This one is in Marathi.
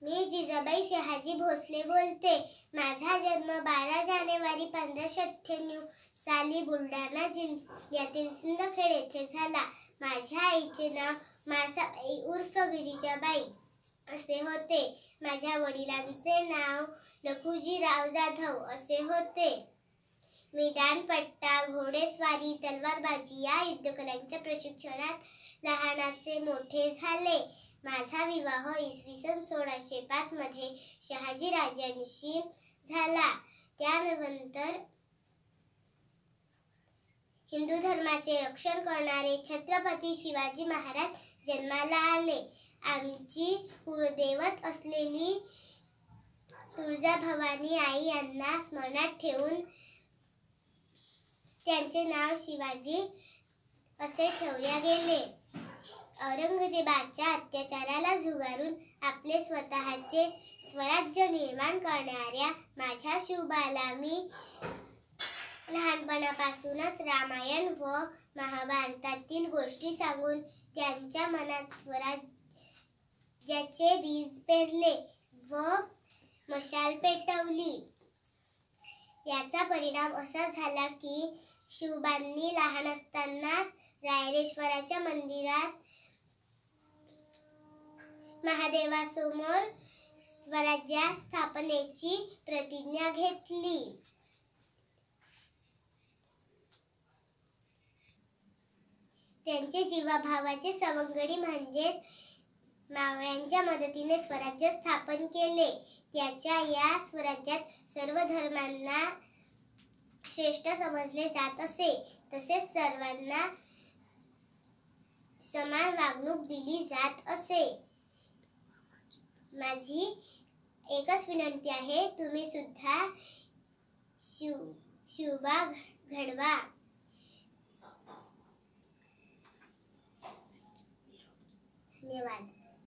मी जिजाबाई शहाजी भोसले बोलते. माझा जन्म 12 जानेवारी 1598 साली बुलढाणा जिल्ह्यातील सिंदखेड येथे झाला. माझ्या आईचे नाव म्हाळसाबाई उर्फ गिरिजाबाई असे होते. माझ्या वडिलांचे नाव लखुजीराव जाधव असे होते. मी दांडपट्टा, घोडेस्वारी, तलवारबाजी या युद्धकलांच्या प्रशिक्षणात लहानाचे मोठे झाले. माझा विवाह इसवी सन 1605 मध्ये शहाजी राजांशी झाला. त्यानंतर हिंदू धर्माचे रक्षण करणारे छत्रपती शिवाजी महाराज जन्माला आले. आमची कुलदैवत असलेली तुळजाभवानी आई यांना स्मरणात ठेवून त्यांचे नाव शिवाजी असे ठेवले गेले. औरंगजेबाच्या अत्याचाराला झुगारून आपले स्वतःचे स्वराज्य निर्माण करणाऱ्या माझ्या शिवबाला मी लहानपणापासूनच रामायण व महाभारतातील गोष्टी सांगून त्यांच्या मनात स्वराज्याचे बीज पेरले व मशाल पेटवली. याचा परिणाम असा झाला की शिवबांनी लहान असतानाच रायरेश्वराच्या मंदिरात महादेवासमोर स्वराज्य स्थापनेची प्रतिज्ञा घेतली. त्यांचे जीवाभावाचे सवंगडी म्हणजे मावळ्यांच्या मदतीने स्वराज्य स्थापन केले. त्याच्या या स्वराज्यात सर्व धर्मांना श्रेष्ठ समजले जात असे. तसेच सर्वांना समान वागणूक दिली जात असे. माझी एकच विनंती आहे, तुम्ही सुद्धा शिवबा घडवा. धन्यवाद.